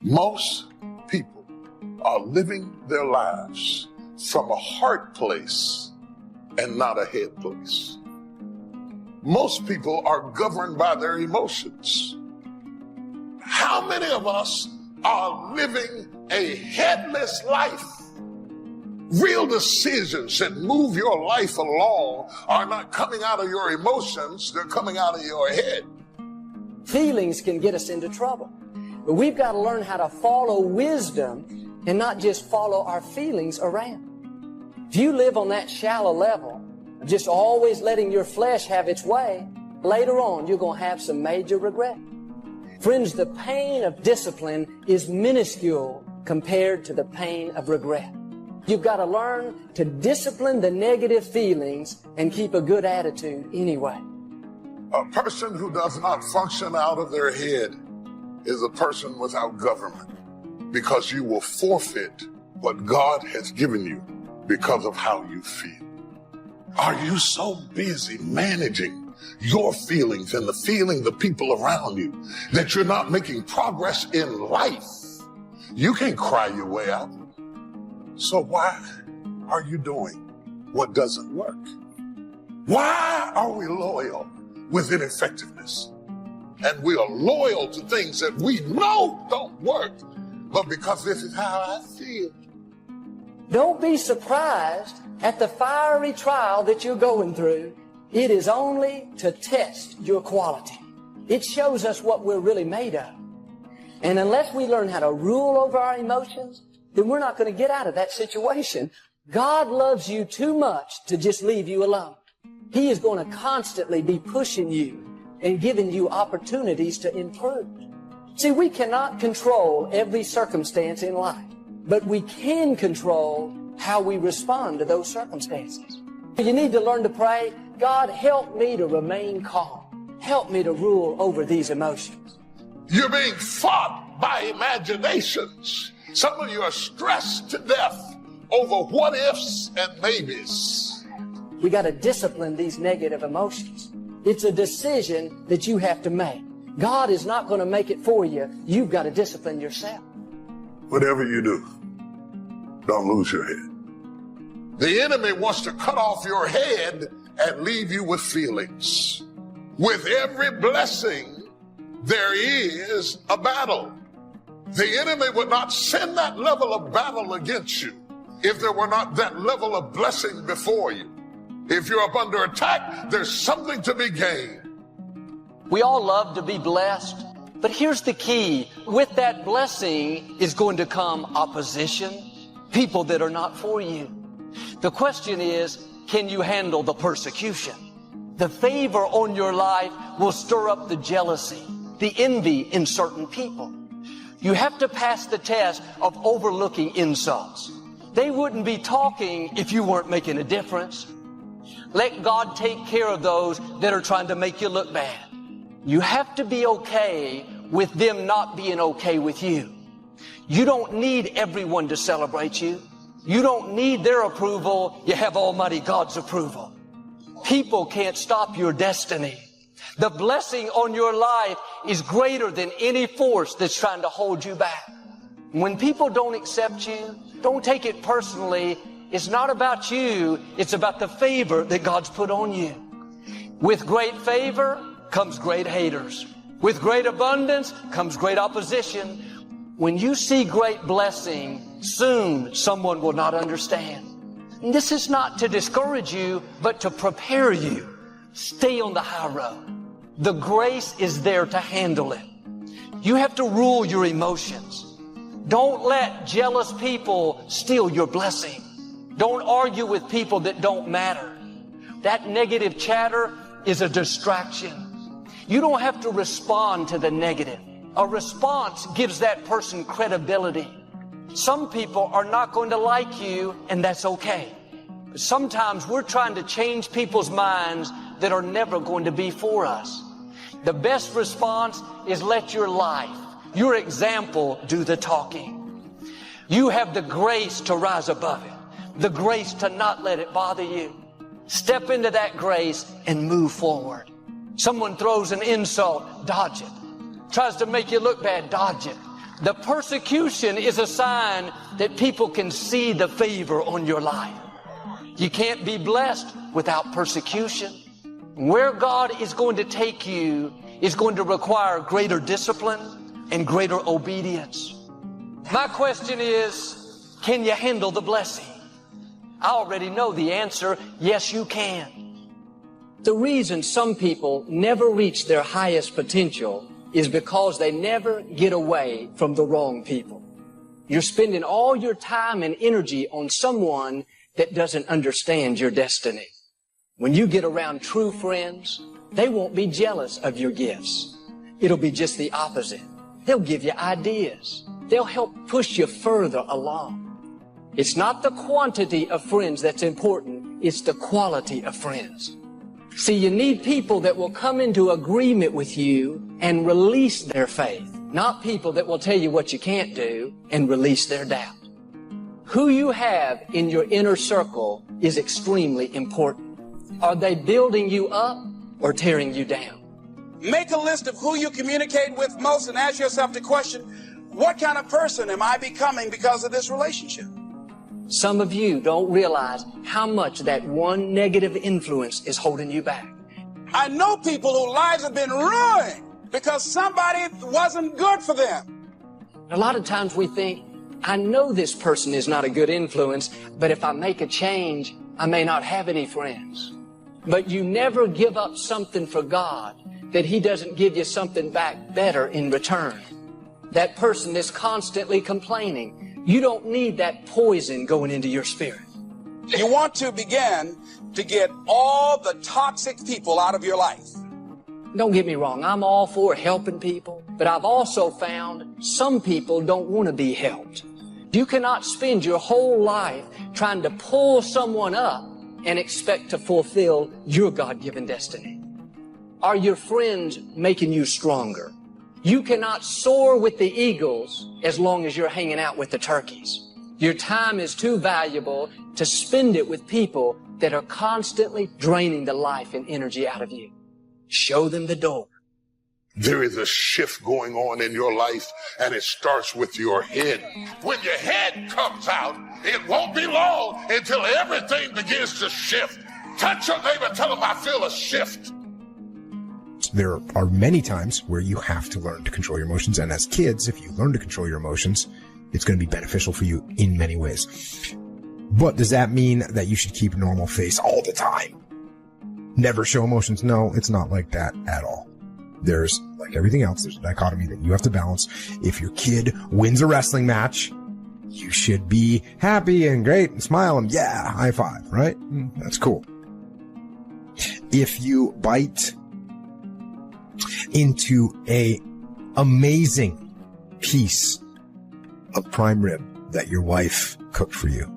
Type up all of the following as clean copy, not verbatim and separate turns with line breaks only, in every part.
Most people are living their lives from a heart place and not a head place. Most people are governed by their emotions. How many of us are living a headless life? Real decisions that move your life along are not coming out of your emotions, they're coming out of your head.
Feelings can get us into trouble. But we've got to learn how to follow wisdom and not just follow our feelings around. If you live on that shallow level, just always letting your flesh have its way, later on you're going to have some major regret. Friends, the pain of discipline is minuscule compared to the pain of regret. You've got to learn to discipline the negative feelings and keep a good attitude anyway.
A person who does not function out of their head is a person without government, because you will forfeit what God has given you because of how you feel. Are you so busy managing your feelings and the feeling of the people around you that you're not making progress in life? You can't cry your way out. So why are you doing what doesn't work? Why are we loyal with ineffectiveness? And we are loyal to things that we know don't work, but because this is how I feel.
Don't be surprised at the fiery trial that you're going through. It is only to test your quality. It shows us what we're really made of. And unless we learn how to rule over our emotions, then we're not going to get out of that situation. God loves you too much to just leave you alone. He is going to constantly be pushing you and giving you opportunities to improve. See, we cannot control every circumstance in life, but we can control how we respond to those circumstances. You need to learn to pray, God, help me to remain calm. Help me to rule over these emotions.
You're being fought by imaginations. Some of you are stressed to death over what ifs and maybes.
We got to discipline these negative emotions. It's a decision that you have to make. God is not going to make it for you. You've got to discipline yourself.
Whatever you do, don't lose your head. The enemy wants to cut off your head and leave you with feelings. With every blessing, there is a battle. The enemy would not send that level of battle against you if there were not that level of blessing before you. If you're up under attack, there's something to be gained.
We all love to be blessed, but here's the key. With that blessing is going to come opposition, people that are not for you. The question is, can you handle the persecution? The favor on your life will stir up the jealousy, the envy in certain people. You have to pass the test of overlooking insults. They wouldn't be talking if you weren't making a difference. Let God take care of those that are trying to make you look bad. You have to be okay with them not being okay with you. You don't need everyone to celebrate you. You don't need their approval. You have Almighty God's approval. People can't stop your destiny. The blessing on your life is greater than any force that's trying to hold you back. When people don't accept you, don't take it personally. It's not about you. It's about the favor that God's put on you. With great favor comes great haters. With great abundance comes great opposition. When you see great blessing, soon someone will not understand. And this is not to discourage you, but to prepare you. Stay on the high road. The grace is there to handle it. You have to rule your emotions. Don't let jealous people steal your blessing. Don't argue with people that don't matter. That negative chatter is a distraction. You don't have to respond to the negative. A response gives that person credibility. Some people are not going to like you, and that's okay. But sometimes we're trying to change people's minds that are never going to be for us. The best response is let your life, your example, do the talking. You have the grace to rise above it, the grace to not let it bother you. Step into that grace and move forward. Someone throws an insult, dodge it. Tries to make you look bad, dodge it. The persecution is a sign that people can see the favor on your life. You can't be blessed without persecution. Where God is going to take you is going to require greater discipline and greater obedience. My question is, can you handle the blessing? I already know the answer. Yes, you can. The reason some people never reach their highest potential is because they never get away from the wrong people. You're spending all your time and energy on someone that doesn't understand your destiny. When you get around true friends, they won't be jealous of your gifts. It'll be just the opposite. They'll give you ideas. They'll help push you further along. It's not the quantity of friends that's important, it's the quality of friends. See, you need people that will come into agreement with you and release their faith, not people that will tell you what you can't do and release their doubt. Who you have in your inner circle is extremely important. Are they building you up or tearing you down?
Make a list of who you communicate with most and ask yourself the question, what kind of person am I becoming because of this relationship?
Some of you don't realize how much that one negative influence is holding you back.
I know people whose lives have been ruined because somebody wasn't good for them.
A lot of times we think, I know this person is not a good influence, but if I make a change, I may not have any friends. But you never give up something for God that He doesn't give you something back better in return. That person is constantly complaining. You don't need that poison going into your spirit.
You want to begin to get all the toxic people out of your life.
Don't get me wrong, I'm all for helping people, but I've also found some people don't want to be helped. You cannot spend your whole life trying to pull someone up and expect to fulfill your God-given destiny. Are your friends making you stronger? You cannot soar with the eagles as long as you're hanging out with the turkeys. Your time is too valuable to spend it with people that are constantly draining the life and energy out of you. Show them the door.
There is a shift going on in your life, and it starts with your head. When your head comes out, it won't be long until everything begins to shift. Touch your neighbor, tell them I feel a shift.
There are many times where you have to learn to control your emotions. And as kids, if you learn to control your emotions, it's going to be beneficial for you in many ways. But does that mean that you should keep a normal face all the time? Never show emotions? No, it's not like that at all. There's, like everything else, there's a dichotomy that you have to balance. If your kid wins a wrestling match, you should be happy and great and smile and yeah, high five, right? That's cool. If you bite into a amazing piece of prime rib that your wife cooked for you,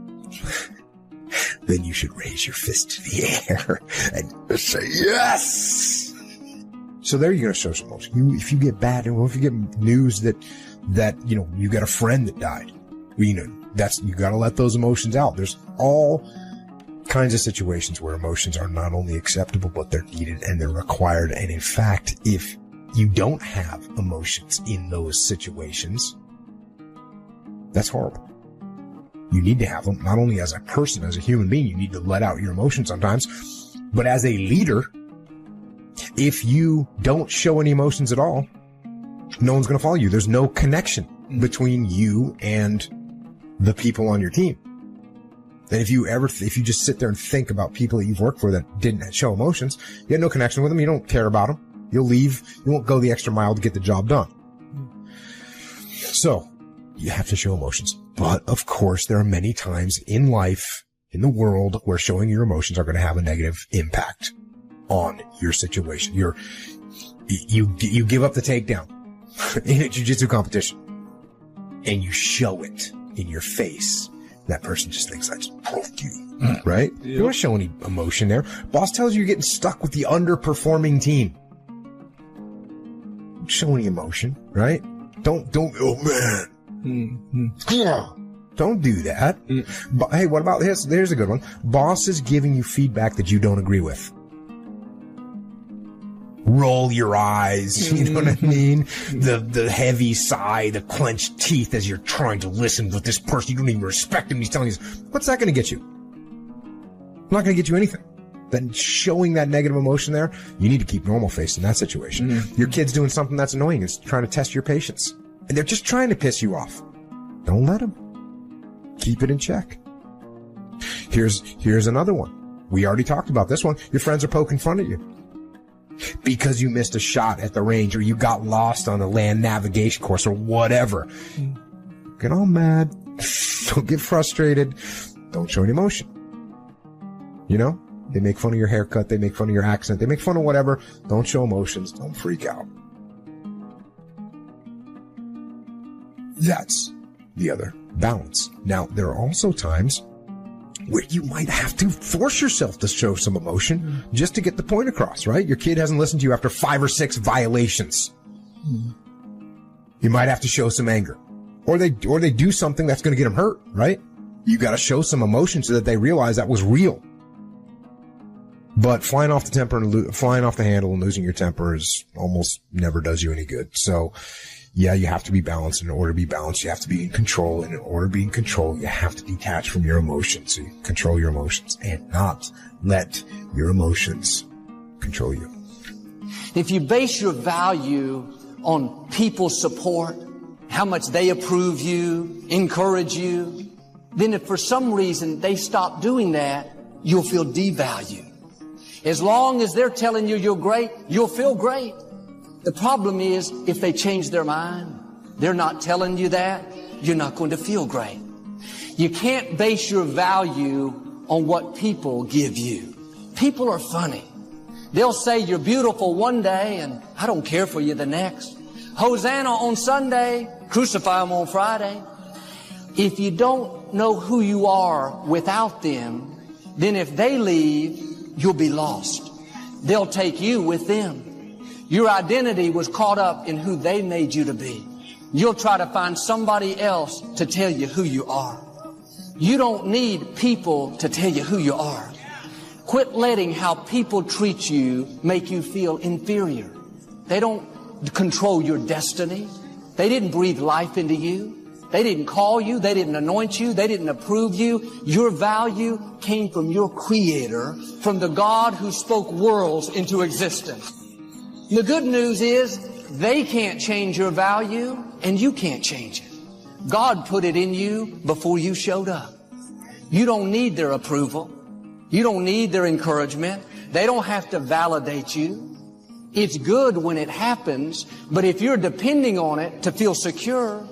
then you should raise your fist to the air and say yes. So there you're going to show some emotion. If you get bad, or if you get news that you got a friend that died, you got to let those emotions out. There's all kinds of situations where emotions are not only acceptable, but they're needed and they're required. And in fact, if you don't have emotions in those situations, that's horrible. You need to have them, not only as a person, as a human being, you need to let out your emotions sometimes, but as a leader, if you don't show any emotions at all, no one's going to follow you. There's no connection between you and the people on your team. And if you just sit there and think about people that you've worked for that didn't show emotions, you have no connection with them, you don't care about them, you'll leave, you won't go the extra mile to get the job done. So, you have to show emotions. But, of course, there are many times in life, in the world, where showing your emotions are going to have a negative impact on your situation. You give up the takedown in a jiu-jitsu competition, and you show it in your face. That person just thinks I just broke you, right? You don't want to show any emotion there. Boss tells you you're getting stuck with the underperforming team. Don't show any emotion, right? Don't, oh man. Don't do that. But hey, what about this? There's a good one. Boss is giving you feedback that you don't agree with. roll your eyes, you know what I mean? The heavy sigh, the clenched teeth as you're trying to listen with this person. You don't even respect him. He's telling you, what's that going to get you? Not going to get you anything. Then showing that negative emotion there, you need to keep normal face in that situation. Your kid's doing something that's annoying. It's trying to test your patience. And they're just trying to piss you off. Don't let them. Keep it in check. Here's another one. We already talked about this one. Your friends are poking fun at you because you missed a shot at the range, or you got lost on a land navigation course, or whatever. Get all mad. Don't get frustrated. Don't show any emotion. You know? They make fun of your haircut. They make fun of your accent. They make fun of whatever. Don't show emotions. Don't freak out. That's the other balance. Now, there are also times where you might have to force yourself to show some emotion just to get the point across, right? Your kid hasn't listened to you after 5 or 6 violations. You might have to show some anger. Or they do something that's going to get them hurt, right? You got to show some emotion so that they realize that was real. But flying off the handle and losing your temper is almost never does you any good. So, yeah, you have to be balanced. In order to be balanced, you have to be in control. And in order to be in control, you have to detach from your emotions. So you control your emotions and not let your emotions control you.
If you base your value on people's support, how much they approve you, encourage you, then if for some reason they stop doing that, you'll feel devalued. As long as they're telling you you're great, you'll feel great. The problem is, if they change their mind, they're not telling you that, you're not going to feel great. You can't base your value on what people give you. People are funny. They'll say you're beautiful one day and I don't care for you the next. Hosanna on Sunday, crucify them on Friday. If you don't know who you are without them, then if they leave, you'll be lost. They'll take you with them. Your identity was caught up in who they made you to be. You'll try to find somebody else to tell you who you are. You don't need people to tell you who you are. Quit letting how people treat you make you feel inferior. They don't control your destiny. They didn't breathe life into you. They didn't call you. They didn't anoint you. They didn't approve you. Your value came from your Creator, from the God who spoke worlds into existence. The good news is they can't change your value and you can't change it. God put it in you before you showed up. You don't need their approval. You don't need their encouragement. They don't have to validate you. It's good when it happens, but if you're depending on it to feel secure,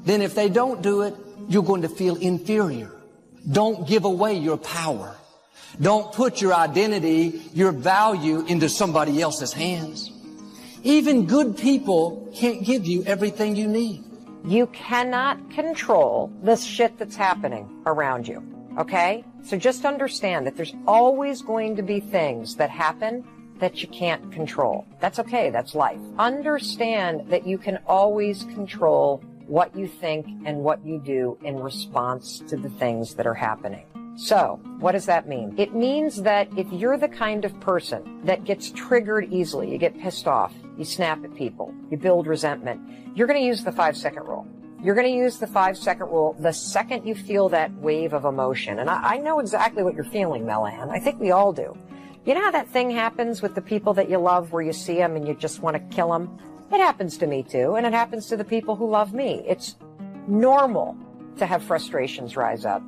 then if they don't do it, you're going to feel inferior. Don't give away your power. Don't put your identity, your value into somebody else's hands. Even good people can't give you everything you need.
You cannot control the shit that's happening around you, okay? So just understand that there's always going to be things that happen that you can't control. That's okay, that's life. Understand that you can always control what you think and what you do in response to the things that are happening. So, what does that mean? It means that if you're the kind of person that gets triggered easily, you get pissed off, you snap at people, you build resentment, you're going to use the 5-second rule. You're going to use the 5-second rule the second you feel that wave of emotion. And I know exactly what you're feeling, Melanie. I think we all do. You know how that thing happens with the people that you love where you see them and you just want to kill them? It happens to me too, and it happens to the people who love me. It's normal to have frustrations rise up,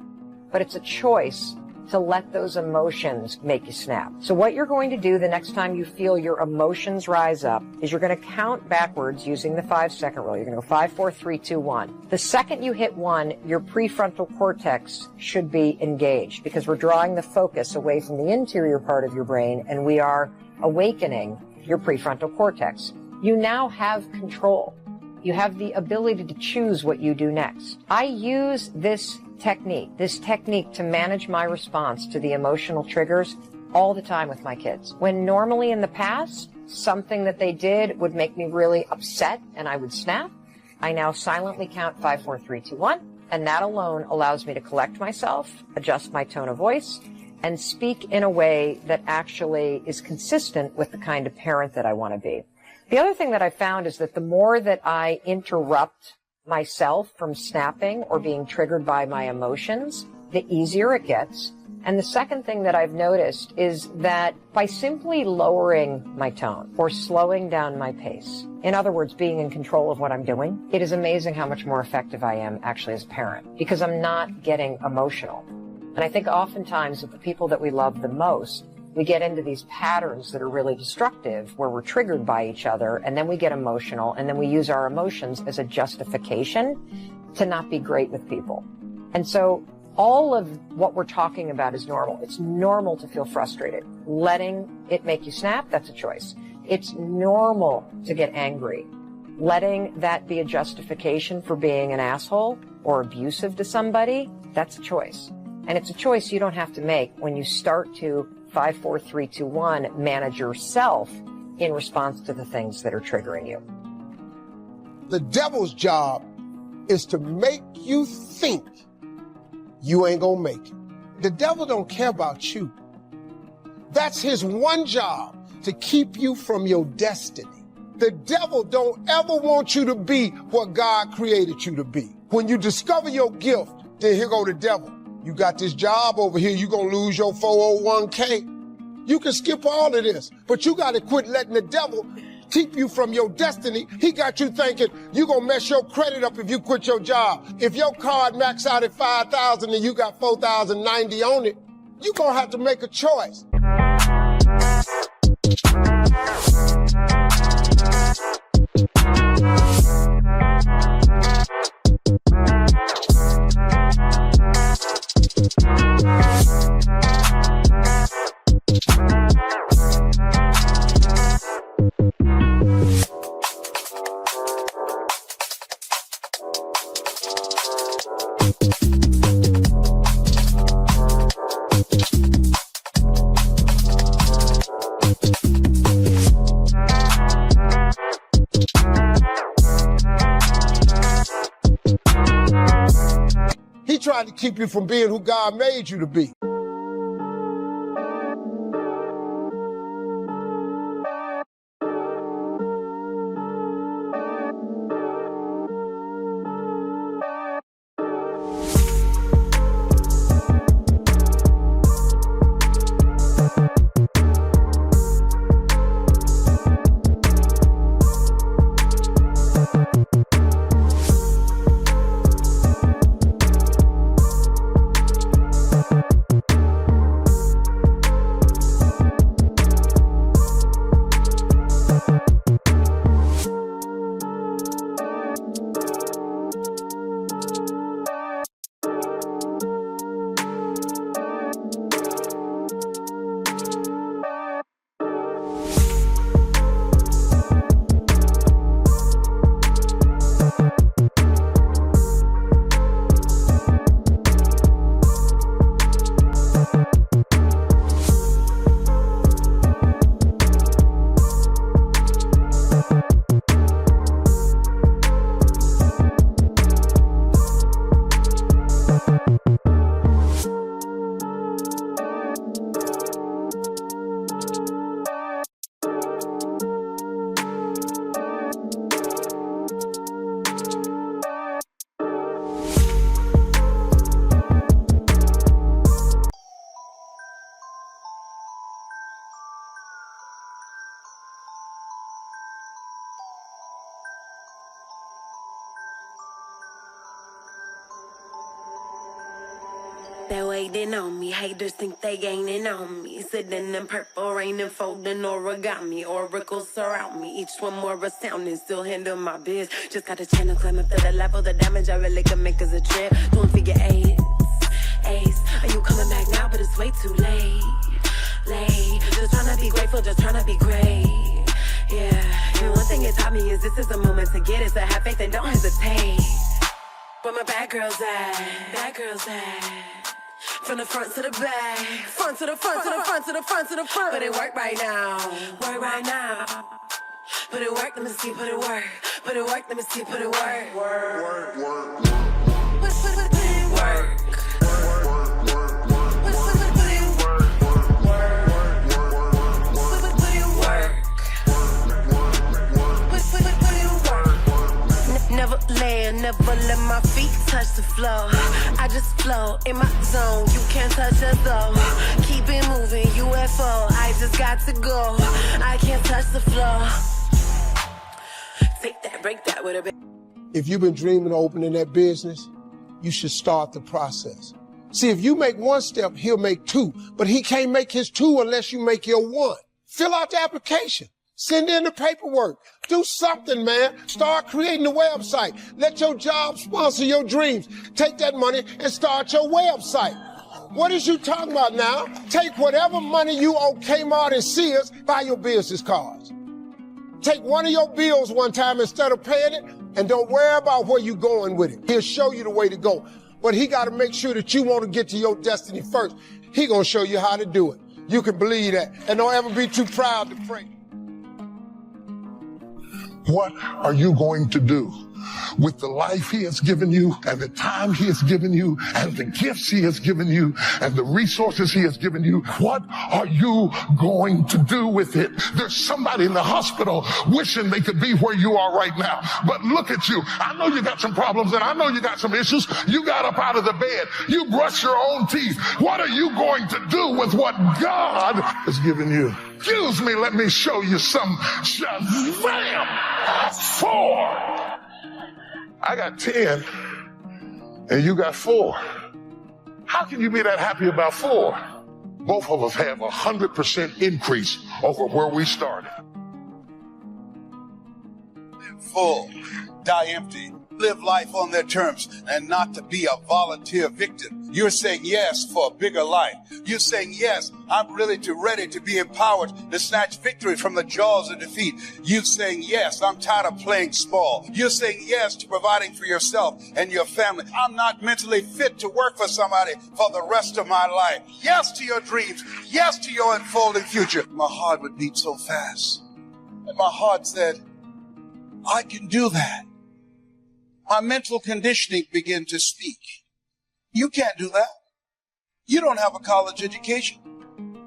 but it's a choice to let those emotions make you snap. So what you're going to do the next time you feel your emotions rise up is you're going to count backwards using the 5-second rule. You're going to go 5, 4, 3, 2, 1. The second you hit 1, your prefrontal cortex should be engaged because we're drawing the focus away from the interior part of your brain and we are awakening your prefrontal cortex. You now have control. You have the ability to choose what you do next. I use this technique to manage my response to the emotional triggers all the time with my kids. When normally in the past, something that they did would make me really upset and I would snap, I now silently count 5, 4, 3, 2, 1, and that alone allows me to collect myself, adjust my tone of voice, and speak in a way that actually is consistent with the kind of parent that I want to be. The other thing that I found is that the more that I interrupt myself from snapping or being triggered by my emotions, the easier it gets. And the second thing that I've noticed is that by simply lowering my tone or slowing down my pace, in other words, being in control of what I'm doing, it is amazing how much more effective I am actually as a parent because I'm not getting emotional. And I think oftentimes with the people that we love the most, we get into these patterns that are really destructive where we're triggered by each other and then we get emotional and then we use our emotions as a justification to not be great with people. And so all of what we're talking about is normal. It's normal to feel frustrated. Letting it make you snap, that's a choice. It's normal to get angry. Letting that be a justification for being an asshole or abusive to somebody, that's a choice. And it's a choice you don't have to make when you start to 5, 4, 3, 2, 1 manage yourself in response to the things that are triggering you.
The devil's job is to make you think you ain't gonna make it. The devil don't care about you. That's his one job, to keep you from your destiny. The devil don't ever want you to be what God created you to be. When you discover your gift, then here go the devil. You got this job over here, you gonna lose your 401k. You can skip all of this, but you gotta quit letting the devil keep you from your destiny. He got you thinking you gonna mess your credit up if you quit your job. If your card max out at 5,000 and you got 4,090 on it, you gonna have to make a choice. He tried to keep you from being who God made you to be.
They're waiting on me, haters think they gaining on me. Sitting in purple rain and folding origami. Oracles surround me, each one more astounding. Still handle my biz, just got a channel climbing to the level. The damage I really can make is a trip. Doing figure eights, are you coming back now? But it's way too late. Just tryna be grateful, just tryna be great. Yeah, and one thing it taught me is this is the moment to get it. So have faith and don't hesitate. Where my bad girls at? Bad girls at? From the front to the back, front to the front, to the front, to the front, to the front. But it work right now, work right now. Put it work, let me see, put it work. Put it work, let me see, put it work. Work. Put it work. Put it work. touch the floor. I just flow in my zone. You can't touch us though. Keep it moving, UFO. I just got to go. I can't touch the floor. Take that, break that with a bit.
If you've been dreaming of opening that business, you should start the process. See, if you make one step, he'll make two, but he can't make his two unless you make your one. Fill out the application. Send in the paperwork. Do something, man. Start creating the website. Let your job sponsor your dreams. Take that money and start your website. What is you talking about now? Take whatever money you owe Kmart and Sears, buy your business cards. Take one of your bills one time instead of paying it, and don't worry about where you're going with it. He'll show you the way to go. But he got to make sure that you want to get to your destiny first. He going to show you how to do it. You can believe that. And don't ever be too proud to pray.
What are you going to do with the life he has given you and the time he has given you and the gifts he has given you and the resources he has given you? What are you going to do with it? There's somebody in the hospital wishing they could be where you are right now. But look at you. I know you got some problems and I know you got some issues. You got up out of the bed. You brushed your own teeth. What are you going to do with what God has given you? Excuse me, let me show you some Shazam! 4. I got 10 and you got 4. How can you be that happy about 4? Both of us have 100% increase over where we started.
Live full, die empty. Live life on their terms and not to be a volunteer victim. You're saying yes for a bigger life. You're saying yes, I'm ready to be empowered to snatch victory from the jaws of defeat. You're saying yes, I'm tired of playing small. You're saying yes to providing for yourself and your family. I'm not mentally fit to work for somebody for the rest of my life. Yes to your dreams. Yes to your unfolding future. My heart would beat so fast. And my heart said, I can do that. My mental conditioning began to speak. You can't do that. You don't have a college education.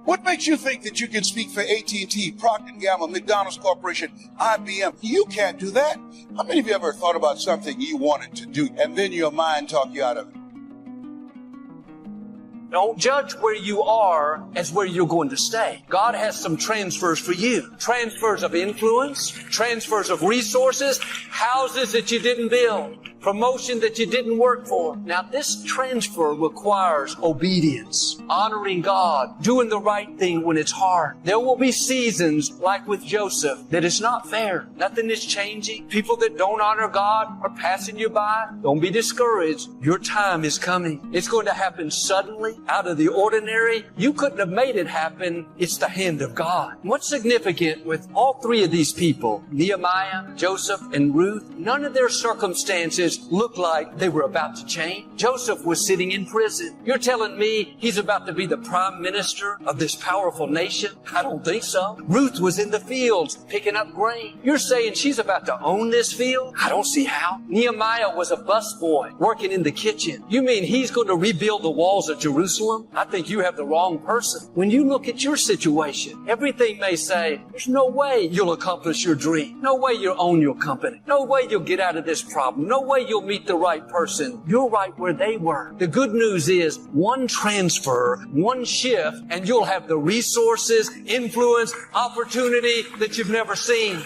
What makes you think that you can speak for AT&T, Procter & Gamble, McDonald's Corporation, IBM? You can't do that. How many of you ever thought about something you wanted to do and then your mind talked you out of it?
Don't judge where you are as where you're going to stay. God has some transfers for you. Transfers of influence, transfers of resources, houses that you didn't build, promotion that you didn't work for. Now, this transfer requires obedience, honoring God, doing the right thing when it's hard. There will be seasons like with Joseph that it's not fair. Nothing is changing. People that don't honor God are passing you by. Don't be discouraged. Your time is coming. It's going to happen suddenly, out of the ordinary. You couldn't have made it happen. It's the hand of God. What's significant with all three of these people, Nehemiah, Joseph, and Ruth, none of their circumstances looked like they were about to change. Joseph was sitting in prison. You're telling me he's about to be the prime minister of this powerful nation? I don't think so. Ruth was in the fields picking up grain. You're saying she's about to own this field? I don't see how. Nehemiah was a busboy working in the kitchen. You mean he's going to rebuild the walls of Jerusalem? I think you have the wrong person. When you look at your situation, everything may say, there's no way you'll accomplish your dream. No way you'll own your company. No way you'll get out of this problem. No way you'll meet the right person. You're right where they were. The good news is one transfer, one shift, and you'll have the resources, influence, opportunity that you've never seen.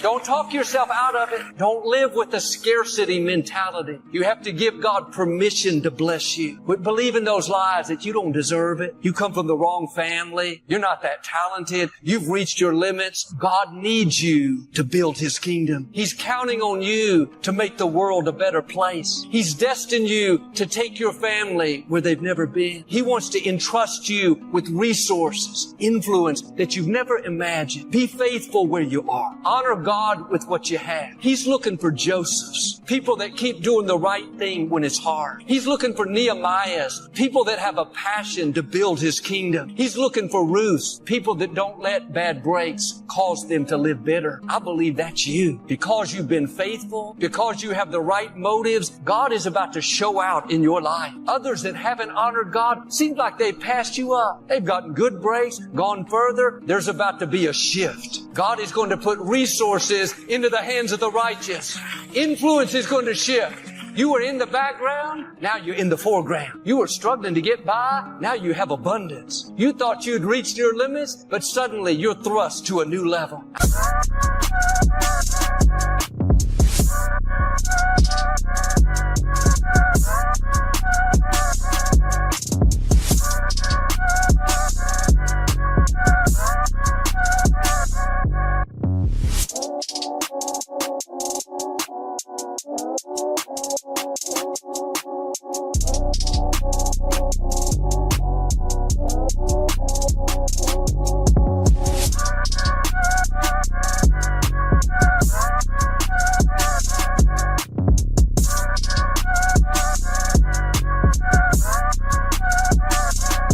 Don't talk yourself out of it. Don't live with a scarcity mentality. You have to give God permission to bless you. Quit believing those lies that you don't deserve it. You come from the wrong family. You're not that talented. You've reached your limits. God needs you to build His kingdom. He's counting on you to make the world a better place. He's destined you to take your family where they've never been. He wants to entrust you with resources, influence that you've never imagined. Be faithful where you are. Honor God with what you have. He's looking for Josephs, people that keep doing the right thing when it's hard. He's looking for Nehemiahs, people that have a passion to build His kingdom. He's looking for Ruths, people that don't let bad breaks cause them to live bitter. I believe that's you. Because you've been faithful, because you have the right motives, God is about to show out in your life. Others that haven't honored God, seems like they've passed you up. They've gotten good breaks, gone further. There's about to be a shift. God is going to put resources into the hands of the righteous. Influence is going to shift. You were in the background, now you're in the foreground. You were struggling to get by, now you have abundance. You thought you'd reached your limits, but suddenly you're thrust to a new level.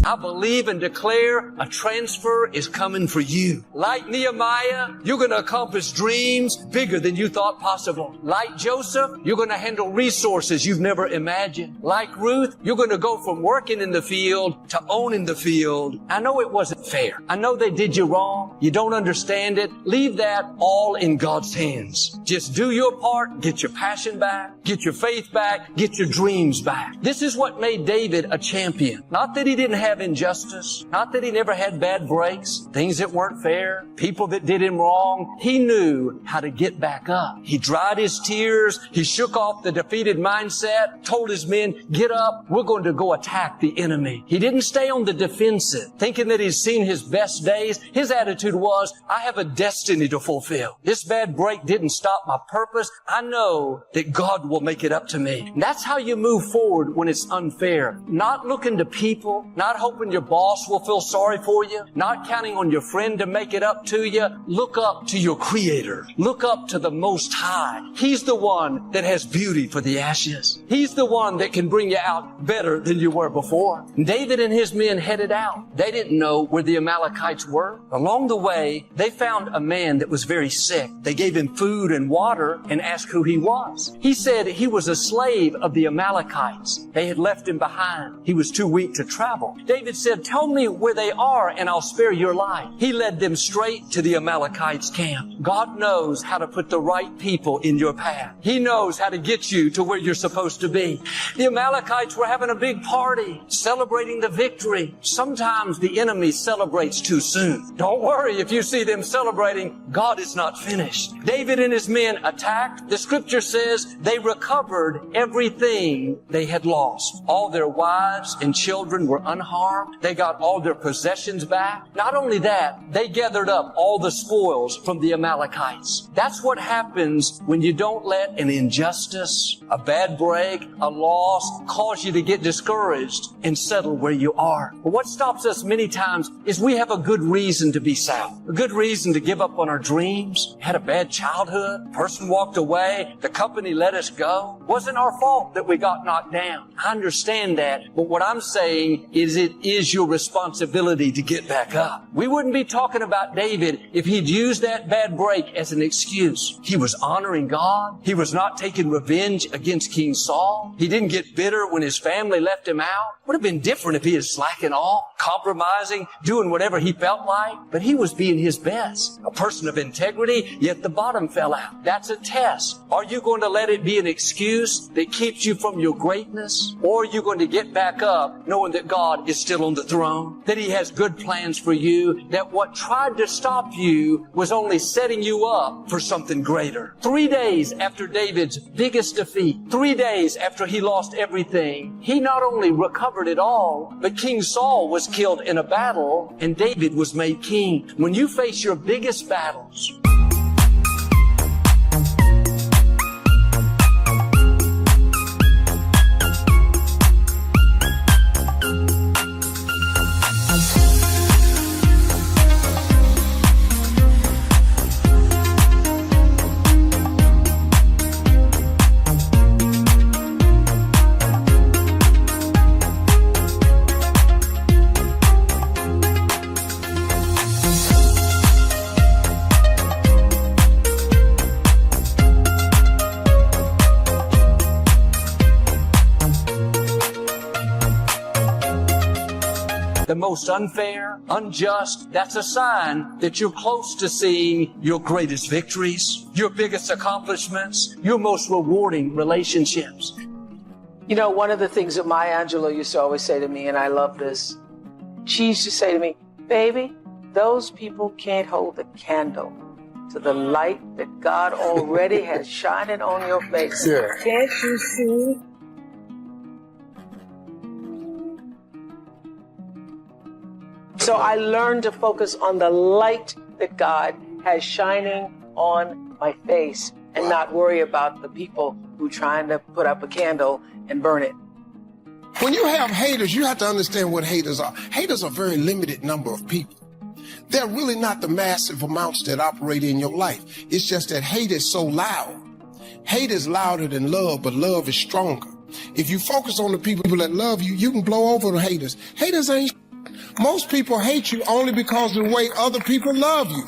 I believe and declare a transfer is coming for you. Like Nehemiah, you're going to accomplish dreams bigger than you thought possible. Like Joseph, you're going to handle resources you've never imagined. Like Ruth, you're going to go from working in the field to owning the field. I know it wasn't fair. I know they did you wrong. You don't understand it. Leave that all in God's hands. Just do your part, get your passion back, get your faith back, get your dreams back. This is what made David a champion. Not that he didn't have injustice, not that he never had bad breaks, things that weren't fair, people that did him wrong. He knew how to get back up. He dried his tears. He shook off the defeated mindset, told his men, get up. We're going to go attack the enemy. He didn't stay on the defensive, thinking that he'd seen his best days. His attitude was, I have a destiny to fulfill. This bad break didn't stop my purpose. I know that God will make it up to me. And that's how you move forward when it's unfair. Not looking to people, not hoping your boss will feel sorry for you, not counting on your friend to make it up to you. Look up to your Creator. Look up to the Most High. He's the one that has beauty for the ashes. He's the one that can bring you out better than you were before. David and his men headed out. They didn't know where the Amalekites were. Along the way, they found a man that was very sick. They gave him food and water and asked who he was. He said he was a slave of the Amalekites. They had left him behind. He was too weak to travel. David said, tell me where they are and I'll spare your life. He led them straight to the Amalekites' camp. God knows how to put the right people in your path. He knows how to get you to where you're supposed to be. The Amalekites were having a big party, celebrating the victory. Sometimes the enemy celebrates too soon. Don't worry if you see them celebrating. God is not finished. David and his men attacked. The scripture says they recovered everything they had lost. All their wives and children were unharmed. They got all their possessions back. Not only that, they gathered up all the spoils from the Amalekites. That's what happens when you don't let an injustice, a bad break, a loss cause you to get discouraged and settle where you are. But what stops us many times is we have a good reason to be sour, a good reason to give up on our dreams. Had a bad childhood, person walked away, the company let us go. Wasn't our fault that we got knocked down. I understand that, but what I'm saying is it is your responsibility to get back up. We wouldn't be talking about David if he'd used that bad break as an excuse. He was honoring God. He was not taking revenge against King Saul. He didn't get bitter when his family left him out. Would have been different if he had slacking off, compromising, doing whatever he felt like. But he was being his best. A person of integrity, yet the bottom fell out. That's a test. Are you going to let it be an excuse that keeps you from your greatness? Or are you going to get back up knowing that God is still on the throne, that He has good plans for you, that what tried to stop you was only setting you up for something greater? 3 days after David's biggest defeat, 3 days after he lost everything, he not only recovered it all, but King Saul was killed in a battle and David was made king. When you face your biggest battles, the most unfair, unjust, that's a sign that you're close to seeing your greatest victories, your biggest accomplishments, your most rewarding relationships.
You know, one of the things that Maya Angelou used to always say to me, and I love this, she used to say to me, baby, those people can't hold a candle to the light that God already has shining on your face.
Yeah.
Can't you see? So I learned to focus on the light that God has shining on my face and not worry about the people who trying to put up a candle and burn it.
When you have haters, you have to understand what haters are. Haters are a very limited number of people. They're really not the massive amounts that operate in your life. It's just that hate is so loud. Hate is louder than love, but love is stronger. If you focus on the people that love you, you can blow over the haters. Haters ain't. Most people hate you only because of the way other people love you.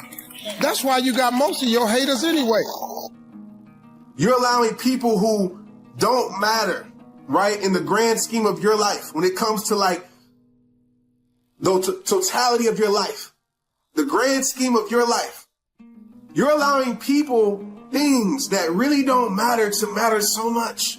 That's why you got most of your haters anyway.
You're allowing people who don't matter, right, in the grand scheme of your life, when it comes to like the totality of your life, the grand scheme of your life, you're allowing people things that really don't matter to matter so much.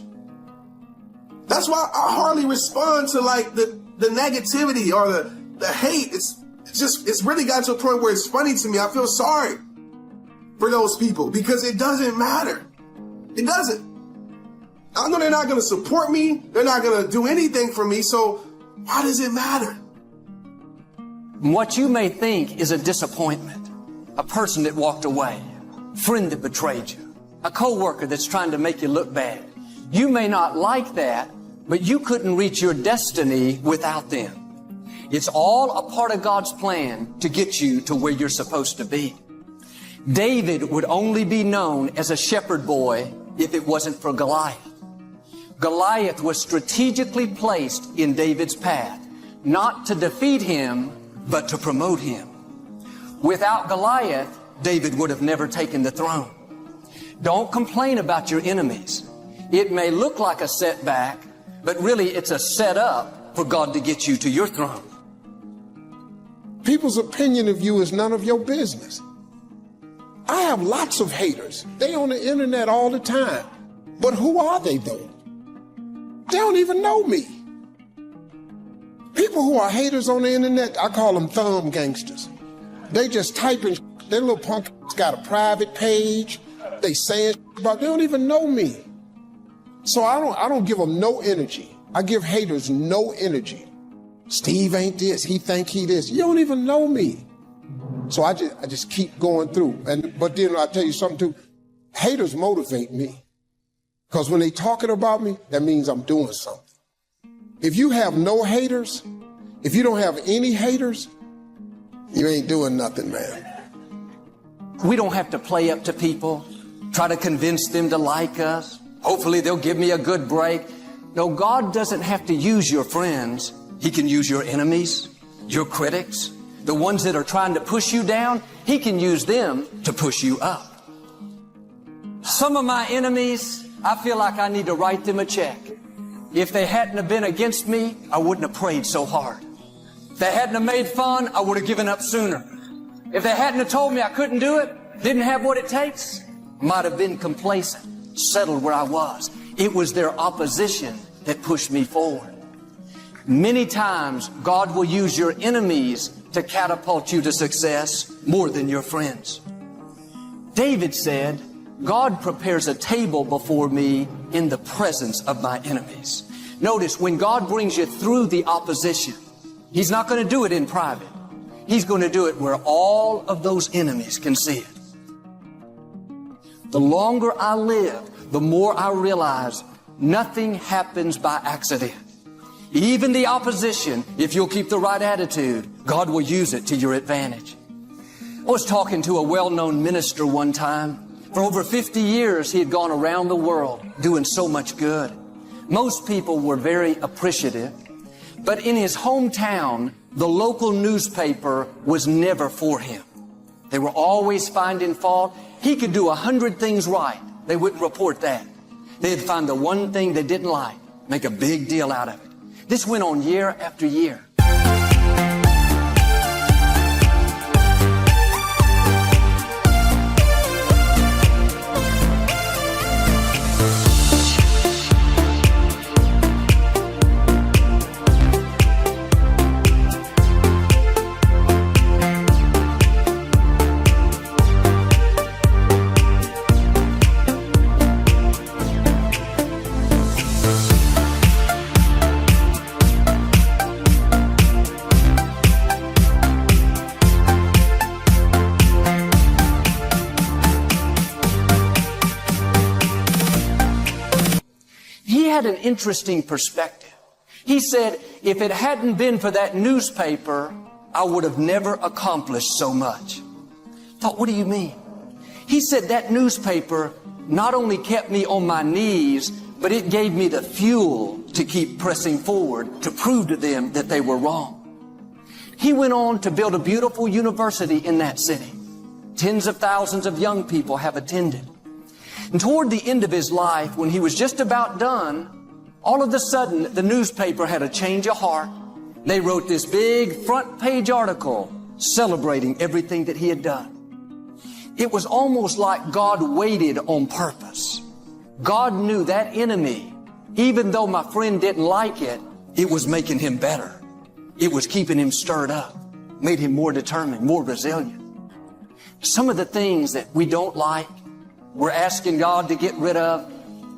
That's why I hardly respond to like the negativity or the hate. It's really gotten to a point where it's funny to me. I feel sorry for those people because it doesn't matter. It doesn't. I know they're not going to support me. They're not going to do anything for me. So why does it matter?
What you may think is a disappointment, a person that walked away, a friend that betrayed you, a coworker that's trying to make you look bad. You may not like that, but you couldn't reach your destiny without them. It's all a part of God's plan to get you to where you're supposed to be. David would only be known as a shepherd boy if it wasn't for Goliath. Goliath was strategically placed in David's path, not to defeat him, but to promote him. Without Goliath, David would have never taken the throne. Don't complain about your enemies. It may look like a setback, but really it's a setup for God to get you to your throne.
People's opinion of you is none of your business. I have lots of haters. They on the internet all the time. But who are they though? They don't even know me. People who are haters on the internet, I call them thumb gangsters. They just typing, their little punk got a private page. They saying about, they don't even know me. So I don't give them no energy. I give haters no energy. Steve ain't this, he think he this. You don't even know me. So I just keep going through. But then I'll tell you something too. Haters motivate me. Because when they talking about me, that means I'm doing something. If you have no haters, if you don't have any haters, you ain't doing nothing, man.
We don't have to play up to people, try to convince them to like us. Hopefully they'll give me a good break. No, God doesn't have to use your friends. He can use your enemies, your critics, the ones that are trying to push you down. He can use them to push you up. Some of my enemies, I feel like I need to write them a check. If they hadn't have been against me, I wouldn't have prayed so hard. If they hadn't have made fun, I would have given up sooner. If they hadn't have told me I couldn't do it, didn't have what it takes, I might have been complacent, settled where I was. It was their opposition that pushed me forward. Many times, God will use your enemies to catapult you to success more than your friends. David said, God prepares a table before me in the presence of my enemies. Notice, when God brings you through the opposition, He's not going to do it in private. He's going to do it where all of those enemies can see it. The longer I live, the more I realize nothing happens by accident. Even the opposition, if you'll keep the right attitude, God will use it to your advantage. I was talking to a well-known minister one time. For over 50 years, he had gone around the world doing so much good. Most people were very appreciative. But in his hometown, the local newspaper was never for him. They were always finding fault. He could do 100 things right. They wouldn't report that. They'd find the one thing they didn't like, make a big deal out of it. This went on year after year. interesting perspective. He said, if it hadn't been for that newspaper, I would have never accomplished so much. I thought, what do you mean? He said that newspaper not only kept me on my knees, but it gave me the fuel to keep pressing forward to prove to them that they were wrong. He went on to build a beautiful university in that city. Tens of thousands of young people have attended. And toward the end of his life, when he was just about done, all of a sudden the newspaper had a change of heart. They wrote this big front page article celebrating everything that he had done. It was almost like God waited on purpose. God knew that enemy, even though my friend didn't like it, it was making him better. It was keeping him stirred up, made him more determined, more resilient. Some of the things that we don't like, we're asking God to get rid of.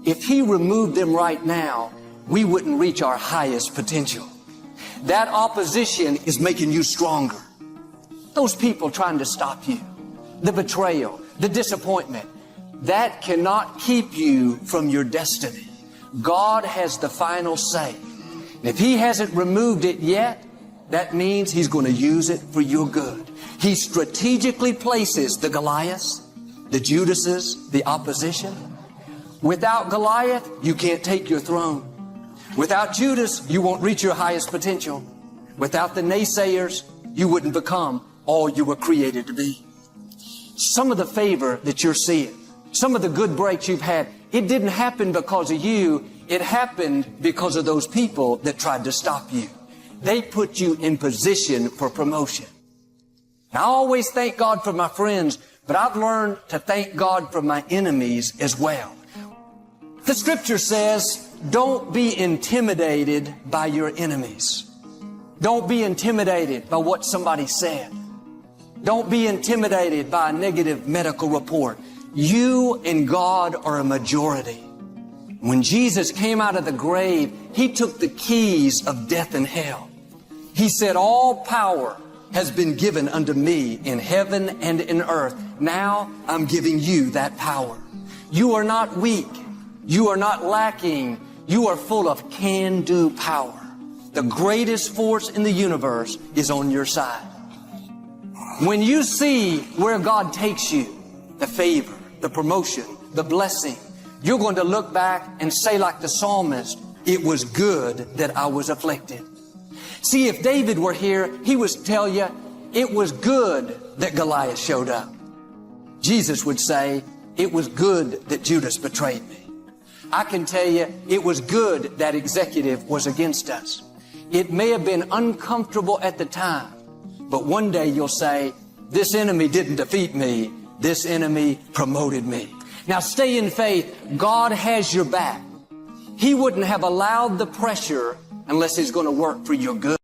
If He removed them right now, we wouldn't reach our highest potential. That opposition is making you stronger. Those people trying to stop you, the betrayal, the disappointment, that cannot keep you from your destiny. God has the final say. And if He hasn't removed it yet, that means He's going to use it for your good. He strategically places the Goliaths, the Judases, the opposition. Without Goliath, you can't take your throne. Without Judas, you won't reach your highest potential. Without the naysayers, you wouldn't become all you were created to be. Some of the favor that you're seeing, some of the good breaks you've had, it didn't happen because of you. It happened because of those people that tried to stop you. They put you in position for promotion. Now, I always thank God for my friends, but I've learned to thank God for my enemies as well. The scripture says, don't be intimidated by your enemies. Don't be intimidated by what somebody said. Don't be intimidated by a negative medical report. You and God are a majority. When Jesus came out of the grave, He took the keys of death and hell. He said, all power has been given unto me in heaven and in earth. Now I'm giving you that power. You are not weak. You are not lacking. You are full of can-do power. The greatest force in the universe is on your side. When you see where God takes you, the favor, the promotion, the blessing, you're going to look back and say like the psalmist, it was good that I was afflicted. See, if David were here, he would tell you, it was good that Goliath showed up. Jesus would say, it was good that Judas betrayed me. I can tell you, it was good that executive was against us. It may have been uncomfortable at the time, but one day you'll say, this enemy didn't defeat me. This enemy promoted me. Now stay in faith. God has your back. He wouldn't have allowed the pressure unless He's going to work for your good.